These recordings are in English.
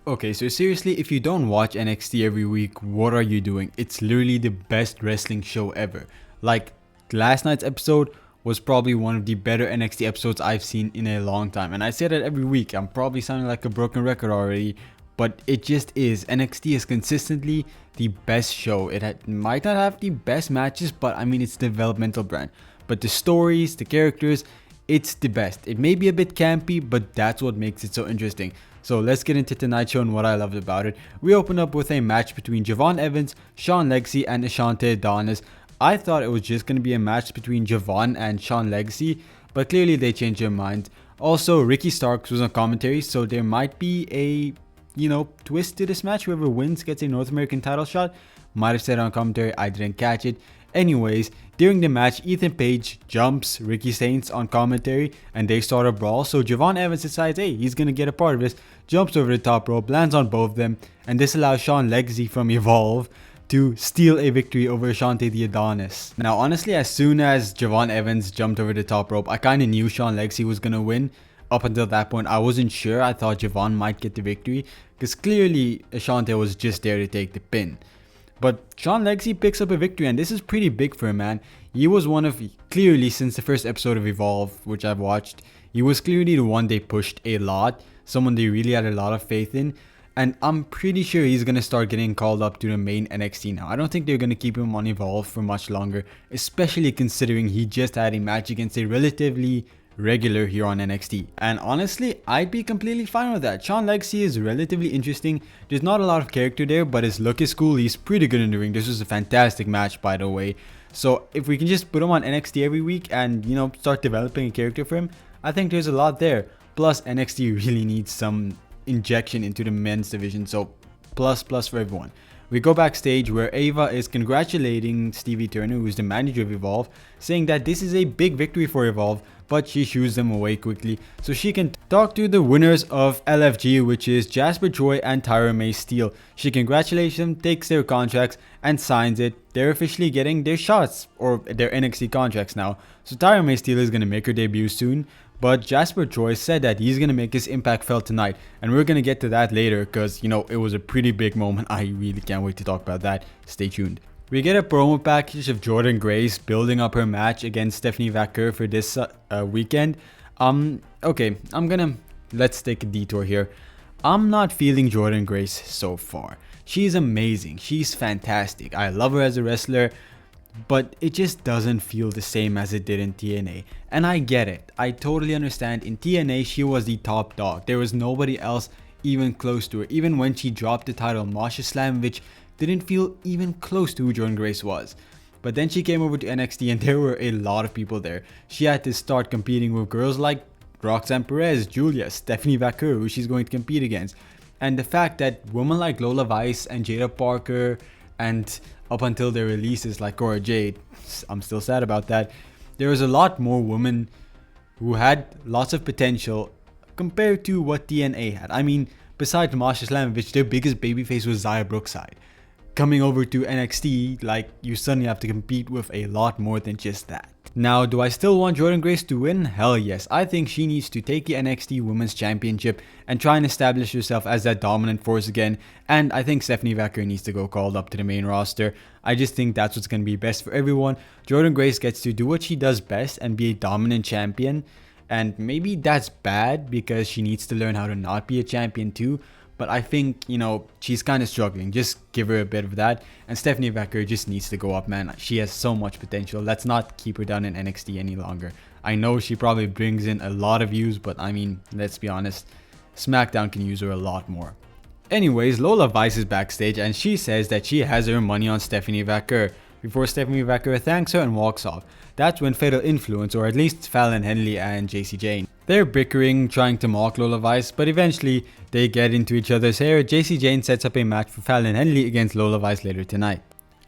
Okay, so seriously, if you don't watch NXT every week, what are you doing? It's literally the best wrestling show ever. Like, last night's episode was probably one of the better NXT episodes I've seen in a long time. And I say that every week. I'm probably sounding like a broken record already, but it just is. NXT is consistently the best show. Might not have the best matches, but I mean, it's the developmental brand. But the stories, the characters, it's the best. It may be a bit campy, but that's what makes it so interesting. So let's get into tonight's show and what I loved about it. We open up with a match between Javon Evans, Sean Legacy, and Ashante Adonis. I thought it was just going to be a match between Javon and Sean Legacy, but clearly they changed their minds. Also, Ricky Starks was on commentary, so there might be a, twist to this match. Whoever wins gets a North American title shot. Might have said on commentary, I didn't catch it. Anyways, during the match, Ethan Page jumps Ricky Saints on commentary and they start a brawl. So Javon Evans decides, hey, he's going to get a part of this, jumps over the top rope, lands on both of them, and this allows Sean Legacy from Evolve to steal a victory over Ashante the Adonis. Now, honestly, as soon as Javon Evans jumped over the top rope, I kind of knew Sean Legacy was going to win. Up until that point, I wasn't sure. I thought Javon might get the victory because clearly Ashante was just there to take the pin. But Sean Legacy picks up a victory, and this is pretty big for him, man. He was clearly since the first episode of Evolve, which I've watched, he was clearly the one they pushed a lot, someone they really had a lot of faith in, and I'm pretty sure he's going to start getting called up to the main NXT now. I don't think they're going to keep him on Evolve for much longer, especially considering he just had a match against a relatively regular here on NXT. And honestly, I'd be completely fine with that. Sean Legacy is relatively interesting. There's not a lot of character there, but his look is cool. He's pretty good in the ring. This was a fantastic match, by the way. So if we can just put him on NXT every week and, start developing a character for him, I think there's a lot there. Plus, NXT really needs some injection into the men's division. So plus for everyone. We go backstage where Ava is congratulating Stevie Turner, who's the manager of Evolve, saying that this is a big victory for Evolve, but she shoos them away quickly so she can talk to the winners of LFG, which is Jasper Troy and Tyra May Steele. She congratulates them, takes their contracts, and signs it. They're officially getting their shots, or their NXT contracts now. So Tyra May Steele is going to make her debut soon. But Jasper Troy said that he's going to make his impact felt tonight. And we're going to get to that later because, it was a pretty big moment. I really can't wait to talk about that. Stay tuned. We get a promo package of Jordynne Grace building up her match against Stephanie Vaquer for this weekend. Okay, let's take a detour here. I'm not feeling Jordynne Grace so far. She's amazing. She's fantastic. I love her as a wrestler. But it just doesn't feel the same as it did in TNA. And I get it. I totally understand. In TNA, she was the top dog. There was nobody else even close to her. Even when she dropped the title, Masha Slamovich didn't feel even close to who Jordynne Grace was. But then she came over to NXT and there were a lot of people there. She had to start competing with girls like Roxanne Perez, Julia, Stephanie Vaquer, who she's going to compete against. And the fact that women like Lola Vice and Jada Parker, and up until their releases like Cora Jade, I'm still sad about that, there was a lot more women who had lots of potential compared to what TNA had. I mean, besides Masha Slamovich, their biggest babyface was Xia Brookside. Coming over to NXT, you suddenly have to compete with a lot more than just that. Now, do I still want Jordynne Grace to win? Hell yes. I think she needs to take the NXT Women's Championship and try and establish herself as that dominant force again. And I think Stephanie Vaquer needs to go called up to the main roster. I just think that's what's going to be best for everyone. Jordynne Grace gets to do what she does best and be a dominant champion. And maybe that's bad because she needs to learn how to not be a champion too. But I think, she's kind of struggling. Just give her a bit of that. And Stephanie Vaquer just needs to go up, man. She has so much potential. Let's not keep her down in NXT any longer. I know she probably brings in a lot of views, but I mean, let's be honest, SmackDown can use her a lot more. Anyways, Lola Vice is backstage and she says that she has her money on Stephanie Vaquer before Stephanie Vaquer thanks her and walks off. That's when Fatal Influence, or at least Fallon Henley and JC Jane, they're bickering, trying to mock Lola Vice, but eventually they get into each other's hair. JC Jane sets up a match for Fallon Henley against Lola Vice later tonight.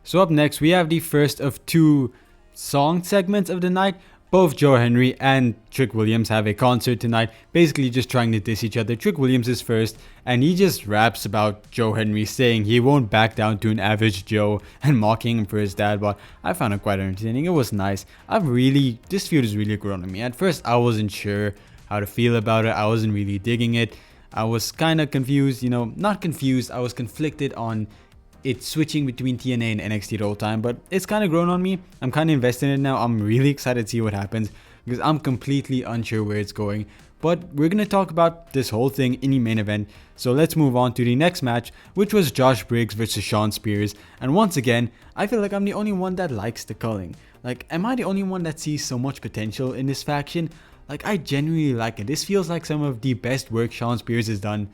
So up next, we have the first of two song segments of the night. Both Joe Henry and Trick Williams have a concert tonight, basically just trying to diss each other. Trick Williams is first, and he just raps about Joe Henry, saying he won't back down to an average Joe and mocking him for his dad. But I found it quite entertaining. It was nice. This feud is really grown on me. At first, I wasn't sure how to feel about it. I wasn't really digging it. I was kind of confused, not confused, I was conflicted on it switching between TNA and NXT the whole time, but it's kind of grown on me. I'm kind of invested in it now. I'm really excited to see what happens because I'm completely unsure where it's going. But we're going to talk about this whole thing in the main event. So let's move on to the next match, which was Josh Briggs versus Shawn Spears. And once again, I feel like I'm the only one that likes the culling. Like, am I the only one that sees so much potential in this faction? Like, I genuinely like it. This feels like some of the best work Shawn Spears has done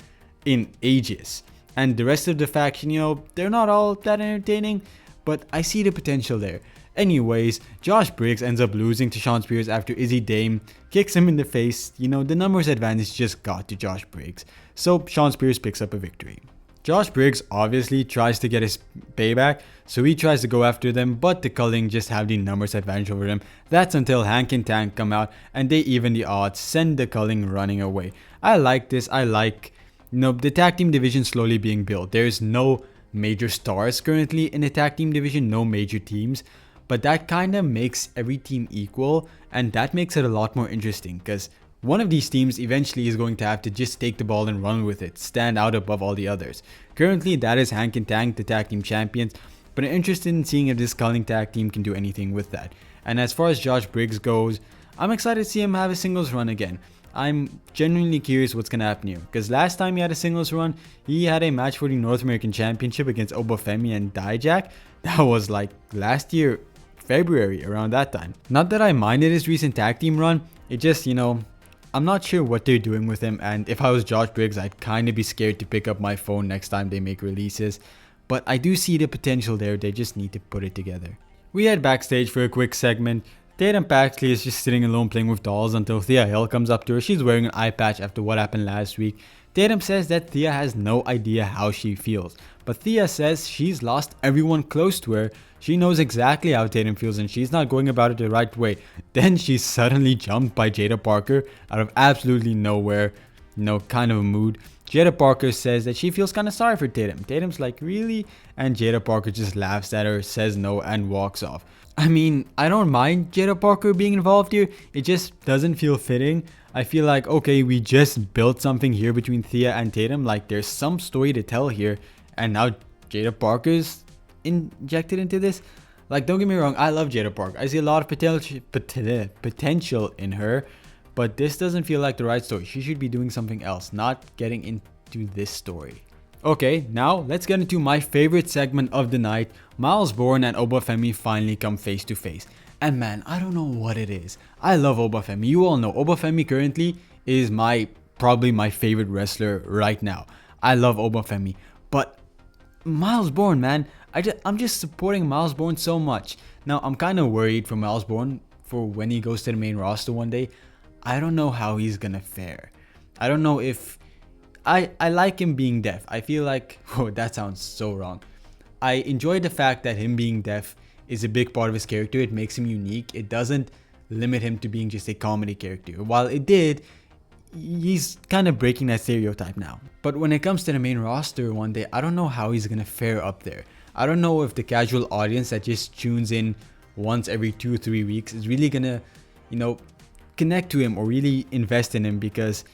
in ages. And the rest of the faction, they're not all that entertaining, but I see the potential there. Anyways, Josh Briggs ends up losing to Shawn Spears after Izzy Dame kicks him in the face. The numbers advantage just got to Josh Briggs. So Shawn Spears picks up a victory. Josh Briggs obviously tries to get his payback, so he tries to go after them, but the culling just have the numbers advantage over them. That's until Hank and Tank come out and they even the odds, send the culling running away. I like this. I like the tag team division slowly being built. There's no major stars currently in the tag team division, no major teams. But that kind of makes every team equal, and that makes it a lot more interesting because one of these teams eventually is going to have to just take the ball and run with it, stand out above all the others. Currently, that is Hank and Tank, the tag team champions, but I'm interested in seeing if this culling tag team can do anything with that. And as far as Josh Briggs goes, I'm excited to see him have a singles run again. I'm genuinely curious what's going to happen here because last time he had a singles run, he had a match for the North American Championship against Oba Femi and Dijak. That was like last year, February, around that time. Not that I minded his recent tag team run, it just, I'm not sure what they're doing with him, and if I was Josh Briggs, I'd kind of be scared to pick up my phone next time they make releases. But I do see the potential there, they just need to put it together. We head backstage for a quick segment. Tatum Paxley is just sitting alone playing with dolls until Thea Hill comes up to her. She's wearing an eye patch after what happened last week. Tatum says that Thea has no idea how she feels, but Thea says she's lost everyone close to her. She knows exactly how Tatum feels and she's not going about it the right way. Then she's suddenly jumped by Jada Parker out of absolutely nowhere, kind of a mood. Jada Parker says that she feels kind of sorry for Tatum. Tatum's like, really? And Jada Parker just laughs at her, says no, and walks off. I mean, I don't mind Jada Parker being involved here. It just doesn't feel fitting. I feel like, okay, we just built something here between Thea and Tatum. Like, there's some story to tell here. And now Jada Parker's injected into this. Like, don't get me wrong, I love Jada Parker. I see a lot of potential in her. But this doesn't feel like the right story. She should be doing something else, not getting into this story. Okay, now let's get into my favorite segment of the night. Myles Borne and Oba Femi finally come face to face. And man, I don't know what it is. I love Oba Femi. You all know Oba Femi currently is probably my favorite wrestler right now. I love Oba Femi. But Myles Borne, man, I'm just supporting Myles Borne so much. Now, I'm kind of worried for Myles Borne for when he goes to the main roster one day. I don't know how he's gonna fare. I don't know if... I like him being deaf. I feel like... Oh, that sounds so wrong. I enjoy the fact that him being deaf is a big part of his character. It makes him unique. It doesn't limit him to being just a comedy character. While it did, he's kind of breaking that stereotype now. But when it comes to the main roster one day, I don't know how he's gonna fare up there. I don't know if the casual audience that just tunes in once every 2-3 weeks is really gonna, connect to him or really invest in him, because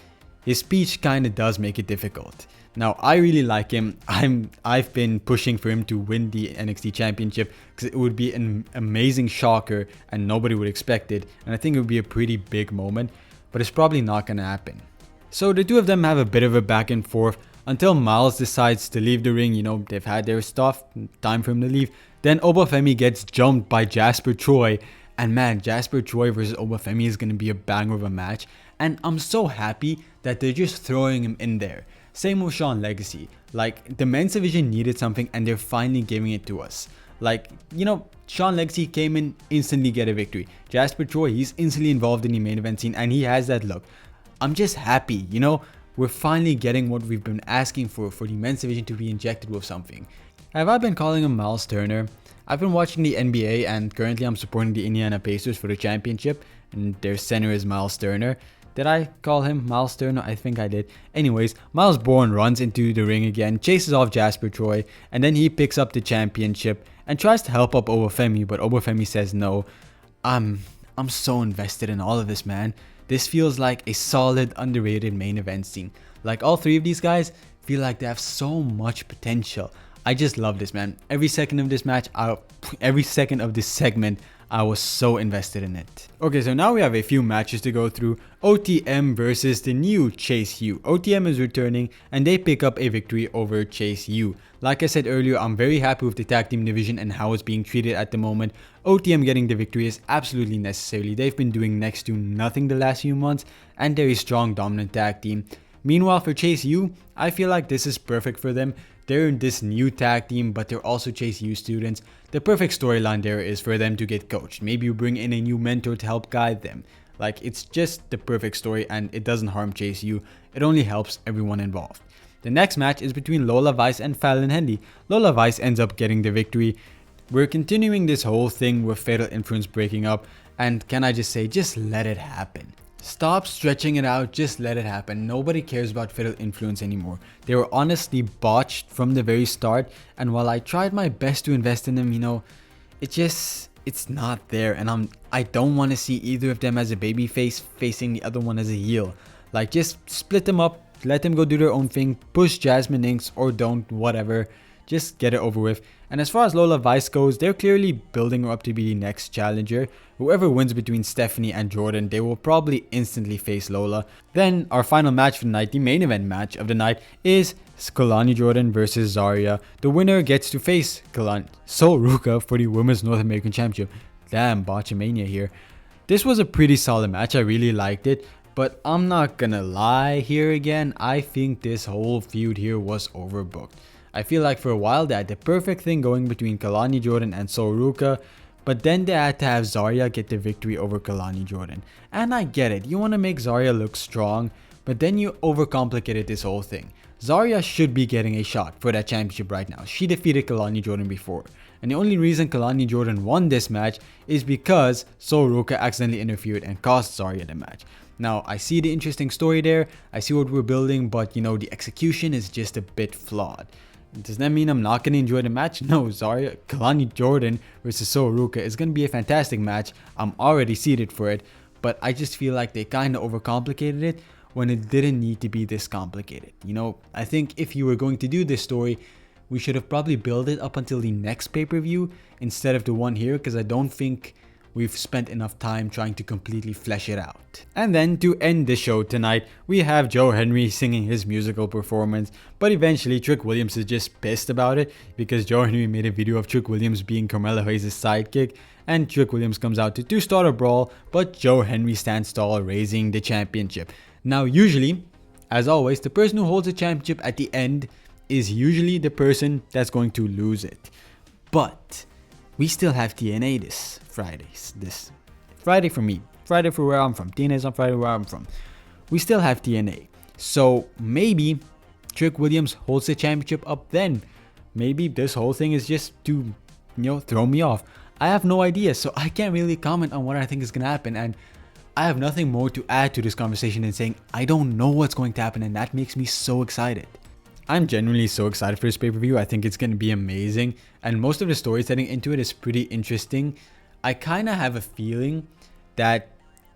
his speech kind of does make it difficult. Now, I really like him. I've been pushing for him to win the NXT Championship because it would be an amazing shocker and nobody would expect it. And I think it would be a pretty big moment, but it's probably not going to happen. So the two of them have a bit of a back and forth until Myles decides to leave the ring. They've had their stuff, time for him to leave. Then Oba Femi gets jumped by Jasper Troy. And man, Jasper Troy versus Oba Femi is going to be a banger of a match. And I'm so happy that they're just throwing him in there. Same with Shawn Legacy. Like, the men's division needed something and they're finally giving it to us. Like, Shawn Legacy came in, instantly get a victory. Jasper Troy, he's instantly involved in the main event scene and he has that look. I'm just happy, we're finally getting what we've been asking for the men's division to be injected with something. Have I been calling him Myles Turner? I've been watching the NBA and currently I'm supporting the Indiana Pacers for the championship and their center is Myles Turner. Did I call him Myles Turner? I think I did. Anyways, Myles Borne runs into the ring again, chases off Jasper Troy, and then he picks up the championship and tries to help up Oba Femi, but Oba Femi says no. I'm so invested in all of this, man. This feels like a solid, underrated main event scene. Like all three of these guys feel like they have so much potential. I just love this, man. Every second of this match, every second of this segment, I was so invested in it. Okay, so now we have a few matches to go through. OTM versus the new Chase U. OTM is returning and they pick up a victory over Chase U. Like I said earlier, I'm very happy with the tag team division and how it's being treated at the moment. OTM getting the victory is absolutely necessary. They've been doing next to nothing the last few months and they're a strong dominant tag team. Meanwhile, for Chase U, I feel like this is perfect for them. They're in this new tag team, but they're also Chase U students. The perfect storyline there is for them to get coached. Maybe you bring in a new mentor to help guide them. Like, it's just the perfect story and it doesn't harm Chase U. It only helps everyone involved. The next match is between Lola Vice and Fallon Henley. Lola Vice ends up getting the victory. We're continuing this whole thing with Fatal Influence breaking up, and can I just say, just let it happen. Stop stretching it out, just let it happen. Nobody cares about Fatal Influence anymore. They were honestly botched from the very start, and while I tried my best to invest in them, it's not there, and I don't want to see either of them as a babyface facing the other one as a heel. Like, just split them up, let them go do their own thing, push Jasmine Inks or don't, whatever. Just get it over with. And as far as Lola Vice goes, they're clearly building her up to be the next challenger. Whoever wins between Stephanie and Jordan, they will probably instantly face Lola. Then our final match for the night, the main event match of the night, is Kalani Jordan versus Zarya. The winner gets to face Sol Ruka for the Women's North American Championship. Damn, botchamania here. This was a pretty solid match. I really liked it. But I'm not gonna lie here again. I think this whole feud here was overbooked. I feel like for a while they had the perfect thing going between Kalani Jordan and Sol Ruka, but then they had to have Zarya get the victory over Kalani Jordan. And I get it, you want to make Zarya look strong, but then you overcomplicated this whole thing. Zarya should be getting a shot for that championship right now. She defeated Kalani Jordan before. And the only reason Kalani Jordan won this match is because Sol Ruka accidentally interfered and cost Zarya the match. Now, I see the interesting story there, I see what we're building, but the execution is just a bit flawed. Does that mean I'm not going to enjoy the match? No, Zarya, Kalani Jordan versus Sol Ruka is going to be a fantastic match. I'm already seated for it, but I just feel like they kind of overcomplicated it when it didn't need to be this complicated. I think if you were going to do this story, we should have probably built it up until the next pay-per-view instead of the one here, because I don't think we've spent enough time trying to completely flesh it out. And then to end the show tonight, we have Joe Henry singing his musical performance, but eventually Trick Williams is just pissed about it because Joe Henry made a video of Trick Williams being Carmelo Hayes' sidekick, and Trick Williams comes out to start a brawl, but Joe Henry stands tall, raising the championship. Now usually, as always, the person who holds the championship at the end is usually the person that's going to lose it. But we still have TNA this Friday for me. Friday for where I'm from. TNA's on Friday where I'm from. We still have TNA. So maybe Trick Williams holds the championship up then. Maybe this whole thing is just to, throw me off. I have no idea, so I can't really comment on what I think is going to happen. And I have nothing more to add to this conversation than saying I don't know what's going to happen, and that makes me so excited. I'm genuinely so excited for this pay-per-view. I think it's going to be amazing, and most of the storytelling into it is pretty interesting. I kind of have a feeling that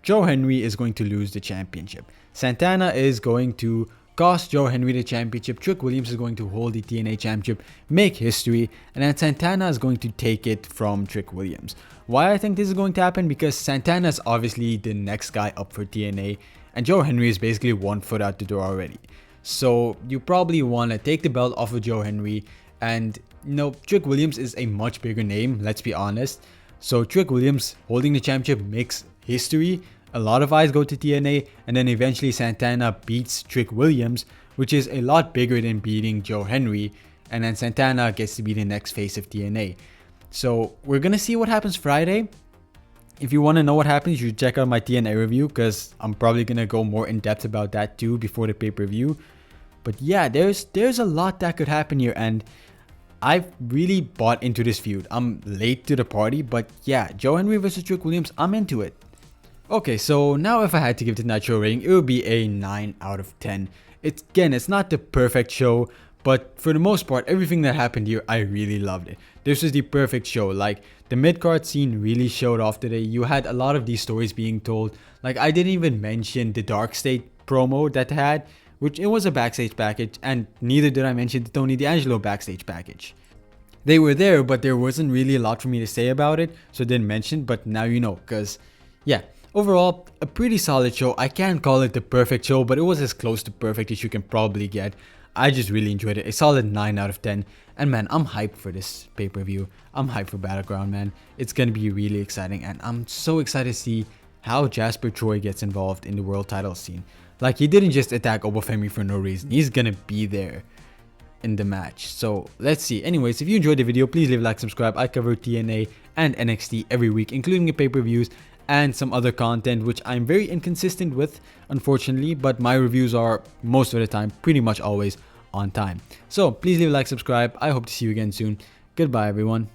Joe Henry is going to lose the championship. Santana is going to cost Joe Henry the championship. Trick Williams is going to hold the TNA championship, make history, and then Santana is going to take it from Trick Williams. Why I think this is going to happen? Because Santana is obviously the next guy up for TNA, and Joe Henry is basically 1 foot out the door already. So you probably want to take the belt off of Joe Henry, and Trick Williams is a much bigger name, let's be honest. So Trick Williams holding the championship makes history. A lot of eyes go to TNA, and then eventually Santana beats Trick Williams, which is a lot bigger than beating Joe Henry, and then Santana gets to be the next face of TNA. So we're gonna see what happens Friday. If you want to know what happens, you should check out my TNA review, because I'm probably gonna go more in depth about that too before the pay-per-view. But yeah, there's a lot that could happen here, and I've really bought into this feud. I'm late to the party, but yeah, Joe Henry versus Trick Williams, I'm into it. Okay, so now if I had to give tonight's show rating, it would be a 9 out of 10. It's not the perfect show, but for the most part, everything that happened here, I really loved it. This was the perfect show. Like, the mid-card scene really showed off today. You had a lot of these stories being told. Like, I didn't even mention the Dark State promo that they had, which it was a backstage package, and neither did I mention the Tony D'Angelo backstage package. They were there, but there wasn't really a lot for me to say about it, so I didn't mention, but now you know, because yeah, overall, a pretty solid show. I can't call it the perfect show, but it was as close to perfect as you can probably get. I just really enjoyed it. A solid 9 out of 10. And man, I'm hyped for this pay-per-view. I'm hyped for Battleground, man. It's going to be really exciting. And I'm so excited to see how Jasper Troy gets involved in the world title scene. Like, he didn't just attack Oba Femi for no reason. He's going to be there in the match. So let's see. Anyways, if you enjoyed the video, please leave a like, subscribe. I cover TNA and NXT every week, including the pay-per-views and some other content which I'm very inconsistent with, unfortunately, but my reviews are most of the time pretty much always on time. So please leave a like, subscribe. I hope to see you again soon. Goodbye, everyone.